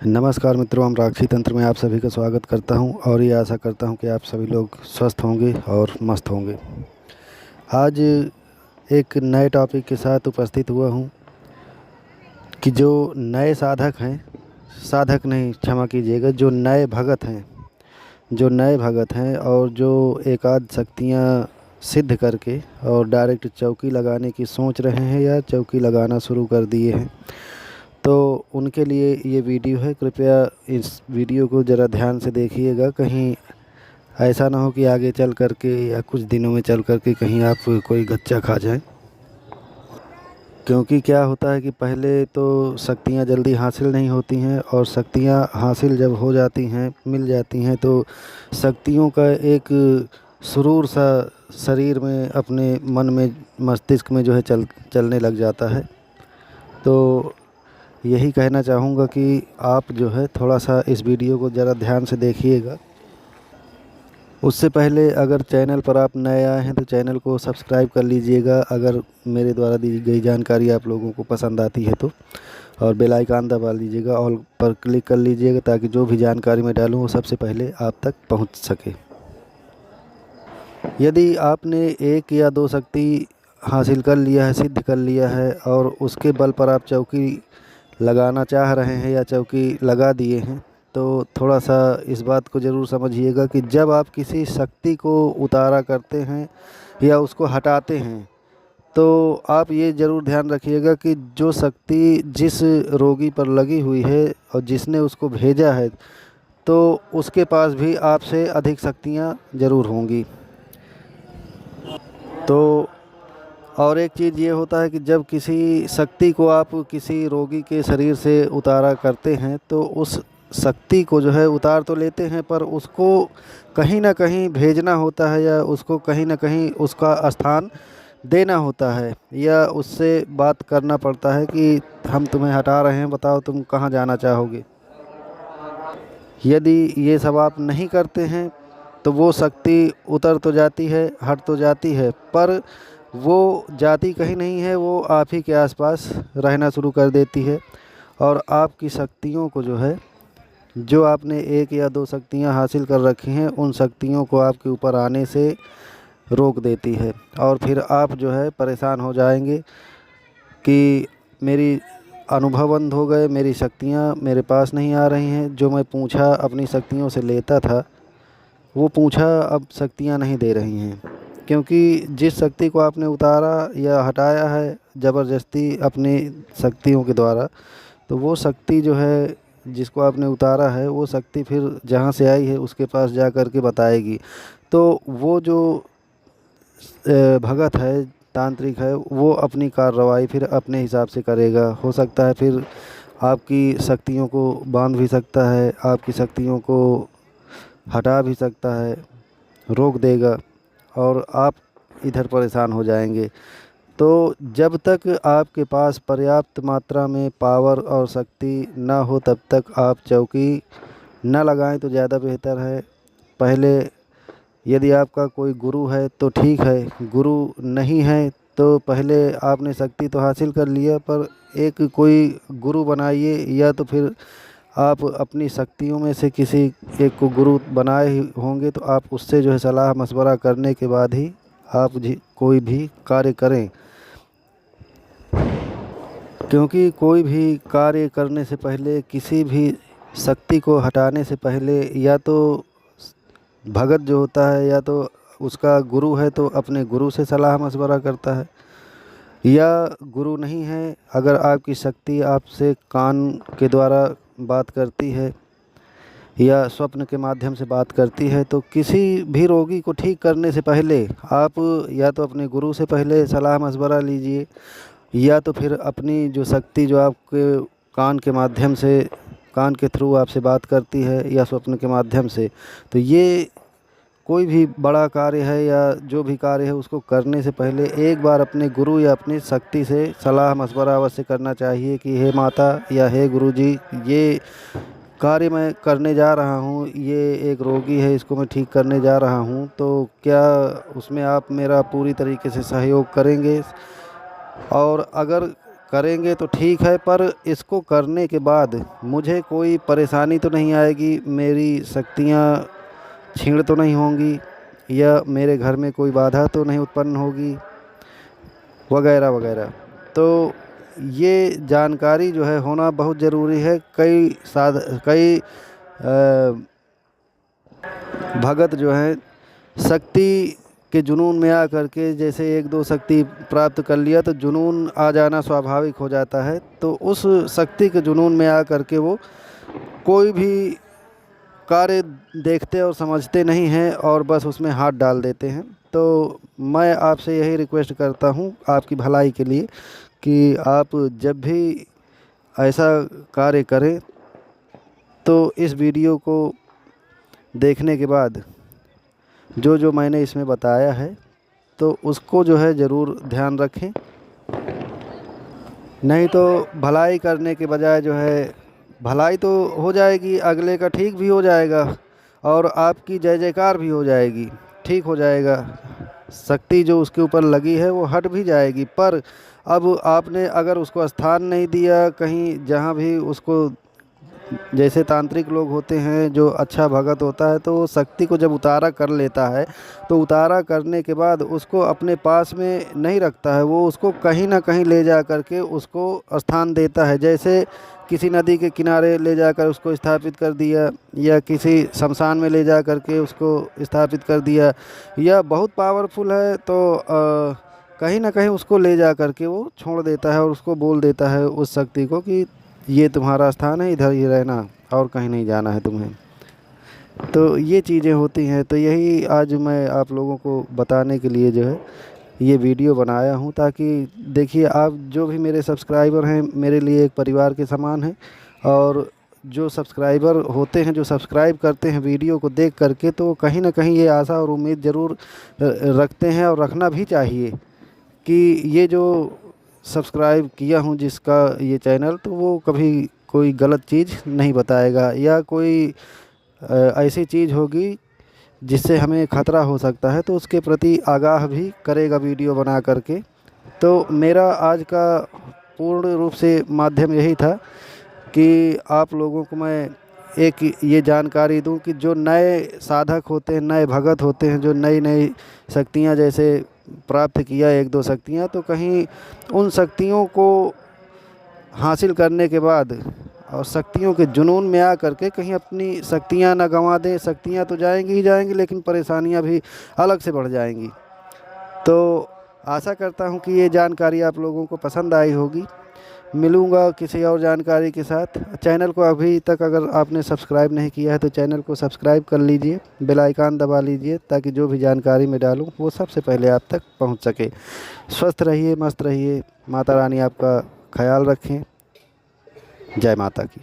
नमस्कार मित्रों, हम राक्षी तंत्र में आप सभी का स्वागत करता हूं और ये आशा करता हूं कि आप सभी लोग स्वस्थ होंगे और मस्त होंगे। आज एक नए टॉपिक के साथ उपस्थित हुआ हूं कि जो नए साधक नहीं, क्षमा कीजिएगा, जो नए भगत हैं और जो एकाध शक्तियां सिद्ध करके और डायरेक्ट चौकी लगाने की सोच रहे हैं या चौकी लगाना शुरू कर दिए हैं, तो उनके लिए ये वीडियो है। कृपया इस वीडियो को ज़रा ध्यान से देखिएगा। कहीं ऐसा ना हो कि आगे चल कर के या कुछ दिनों में चल कर के कहीं आप कोई गच्चा खा जाएं। क्योंकि क्या होता है कि पहले तो शक्तियाँ जल्दी हासिल नहीं होती हैं और शक्तियाँ हासिल जब हो जाती हैं, मिल जाती हैं, तो शक्तियों का एक सुरूर सा शरीर में, अपने मन में, मस्तिष्क में जो है चलने लग जाता है। तो यही कहना चाहूँगा कि आप जो है थोड़ा सा इस वीडियो को ज़रा ध्यान से देखिएगा। उससे पहले अगर चैनल पर आप नए आए हैं तो चैनल को सब्सक्राइब कर लीजिएगा, अगर मेरे द्वारा दी गई जानकारी आप लोगों को पसंद आती है तो, और बेल आइकन दबा लीजिएगा, ऑल पर क्लिक कर लीजिएगा ताकि जो भी जानकारी मैं डालूँ वो सबसे पहले आप तक पहुंच सके। यदि आपने एक या दो शक्ति हासिल कर लिया है, सिद्ध कर लिया है, और उसके बल पर आप चौकी लगाना चाह रहे हैं या चौकी लगा दिए हैं, तो थोड़ा सा इस बात को ज़रूर समझिएगा कि जब आप किसी शक्ति को उतारा करते हैं या उसको हटाते हैं, तो आप ये ज़रूर ध्यान रखिएगा कि जो शक्ति जिस रोगी पर लगी हुई है और जिसने उसको भेजा है, तो उसके पास भी आपसे अधिक शक्तियाँ ज़रूर होंगी। तो और एक चीज़ ये होता है कि जब किसी शक्ति को आप किसी रोगी के शरीर से उतारा करते हैं, तो उस शक्ति को जो है उतार तो लेते हैं, पर उसको कहीं ना कहीं भेजना होता है या उसको कहीं ना कहीं उसका स्थान देना होता है, या उससे बात करना पड़ता है कि हम तुम्हें हटा रहे हैं, बताओ तुम कहाँ जाना चाहोगे। यदि ये सब आप नहीं करते हैं तो वो शक्ति उतर तो जाती है, हट तो जाती है, पर वो जाती कहीं नहीं है, वो आप ही के आसपास रहना शुरू कर देती है और आपकी शक्तियों को जो है, जो आपने एक या दो शक्तियां हासिल कर रखी हैं, उन शक्तियों को आपके ऊपर आने से रोक देती है। और फिर आप जो है परेशान हो जाएंगे कि मेरी अनुभव बंद हो गए, मेरी शक्तियां मेरे पास नहीं आ रही हैं, जो मैं पूंछा अपनी शक्तियों से लेता था वो पूंछा अब शक्तियां नहीं दे रही हैं। क्योंकि जिस शक्ति को आपने उतारा या हटाया है ज़बरदस्ती अपनी शक्तियों के द्वारा, तो वो शक्ति जो है, जिसको आपने उतारा है, वो शक्ति फिर जहाँ से आई है उसके पास जा कर के बताएगी। तो वो जो भगत है, तांत्रिक है, वो अपनी कार्रवाई फिर अपने हिसाब से करेगा। हो सकता है फिर आपकी शक्तियों को बांध भी सकता है, आपकी शक्तियों को हटा भी सकता है, रोक देगा और आप इधर परेशान हो जाएंगे। तो जब तक आपके पास पर्याप्त मात्रा में पावर और शक्ति ना हो, तब तक आप चौकी ना लगाएं तो ज़्यादा बेहतर है। पहले यदि आपका कोई गुरु है तो ठीक है, गुरु नहीं है तो पहले आपने शक्ति तो हासिल कर लिया, पर एक कोई गुरु बनाइए, या तो फिर आप अपनी शक्तियों में से किसी एक को गुरु बनाए ही होंगे, तो आप उससे जो है सलाह मशवरा करने के बाद ही आप कोई भी कार्य करें। क्योंकि कोई भी कार्य करने से पहले, किसी भी शक्ति को हटाने से पहले, या तो भगत जो होता है या तो उसका गुरु है तो अपने गुरु से सलाह मशवरा करता है, या गुरु नहीं है, अगर आपकी शक्ति आपसे कान के द्वारा बात करती है या स्वप्न के माध्यम से बात करती है, तो किसी भी रोगी को ठीक करने से पहले आप या तो अपने गुरु से पहले सलाह मशवरा लीजिए, या तो फिर अपनी जो शक्ति जो आपके कान के माध्यम से, कान के थ्रू आपसे बात करती है या स्वप्न के माध्यम से, तो ये कोई भी बड़ा कार्य है या जो भी कार्य है उसको करने से पहले एक बार अपने गुरु या अपनी शक्ति से सलाह मशवरा अवश्य करना चाहिए कि हे माता या हे गुरुजी, ये कार्य मैं करने जा रहा हूँ, ये एक रोगी है, इसको मैं ठीक करने जा रहा हूँ, तो क्या उसमें आप मेरा पूरी तरीके से सहयोग करेंगे। और अगर करेंगे तो ठीक है, पर इसको करने के बाद मुझे कोई परेशानी तो नहीं आएगी, मेरी शक्तियाँ छीण तो नहीं होंगी, या मेरे घर में कोई बाधा तो नहीं उत्पन्न होगी, वगैरह वगैरह। तो ये जानकारी जो है होना बहुत ज़रूरी है। कई भगत जो हैं शक्ति के जुनून में आ करके, जैसे एक दो शक्ति प्राप्त कर लिया तो जुनून आ जाना स्वाभाविक हो जाता है, तो उस शक्ति के जुनून में आ करके वो कोई भी कार्य देखते और समझते नहीं हैं और बस उसमें हाथ डाल देते हैं। तो मैं आपसे यही रिक्वेस्ट करता हूँ आपकी भलाई के लिए कि आप जब भी ऐसा कार्य करें तो इस वीडियो को देखने के बाद जो जो मैंने इसमें बताया है तो उसको जो है ज़रूर ध्यान रखें, नहीं तो भलाई करने के बजाय जो है भलाई तो हो जाएगी, अगले का ठीक भी हो जाएगा और आपकी जय जयकार भी हो जाएगी, ठीक हो जाएगा, शक्ति जो उसके ऊपर लगी है वो हट भी जाएगी। पर अब आपने अगर उसको स्थान नहीं दिया कहीं जहाँ भी उसको, जैसे तांत्रिक लोग होते हैं जो अच्छा भगत होता है तो वो शक्ति को जब उतारा कर लेता है तो उतारा करने के बाद उसको अपने पास में नहीं रखता है, वो उसको कहीं ना कहीं ले जा कर के उसको स्थान देता है। जैसे किसी नदी के किनारे ले जाकर उसको स्थापित कर दिया, या किसी शमशान में ले जा कर के उसको स्थापित कर दिया, या बहुत पावरफुल है तो कहीं ना कहीं उसको ले जा कर के वो छोड़ देता है और उसको बोल देता है उस शक्ति को कि ये तुम्हारा स्थान है, इधर ही रहना और कहीं नहीं जाना है तुम्हें। तो ये चीज़ें होती हैं। तो यही आज मैं आप लोगों को बताने के लिए जो है ये वीडियो बनाया हूँ, ताकि देखिए आप जो भी मेरे सब्सक्राइबर हैं मेरे लिए एक परिवार के समान हैं, और जो सब्सक्राइबर होते हैं जो सब्सक्राइब करते हैं वीडियो को देख करके, तो कहीं ना कहीं ये आशा और उम्मीद ज़रूर रखते हैं और रखना भी चाहिए कि ये जो सब्सक्राइब किया हूँ जिसका ये चैनल, तो वो कभी कोई गलत चीज़ नहीं बताएगा या कोई ऐसी चीज़ होगी जिससे हमें ख़तरा हो सकता है तो उसके प्रति आगाह भी करेगा वीडियो बना करके। तो मेरा आज का पूर्ण रूप से माध्यम यही था कि आप लोगों को मैं एक ये जानकारी दूं कि जो नए साधक होते हैं, नए भगत होते हैं, जो नई नई शक्तियां जैसे प्राप्त किया एक दो शक्तियां, तो कहीं उन शक्तियों को हासिल करने के बाद और शक्तियों के जुनून में आ करके कहीं अपनी शक्तियां ना गंवा दें। शक्तियां तो जाएंगी ही जाएंगी, लेकिन परेशानियां भी अलग से बढ़ जाएंगी। तो आशा करता हूं कि ये जानकारी आप लोगों को पसंद आई होगी। मिलूँगा किसी और जानकारी के साथ। चैनल को अभी तक अगर आपने सब्सक्राइब नहीं किया है तो चैनल को सब्सक्राइब कर लीजिए, बेल आइकन दबा लीजिए, ताकि जो भी जानकारी मैं डालूं वो सबसे पहले आप तक पहुंच सके। स्वस्थ रहिए, मस्त रहिए, माता रानी आपका ख्याल रखें। जय माता की।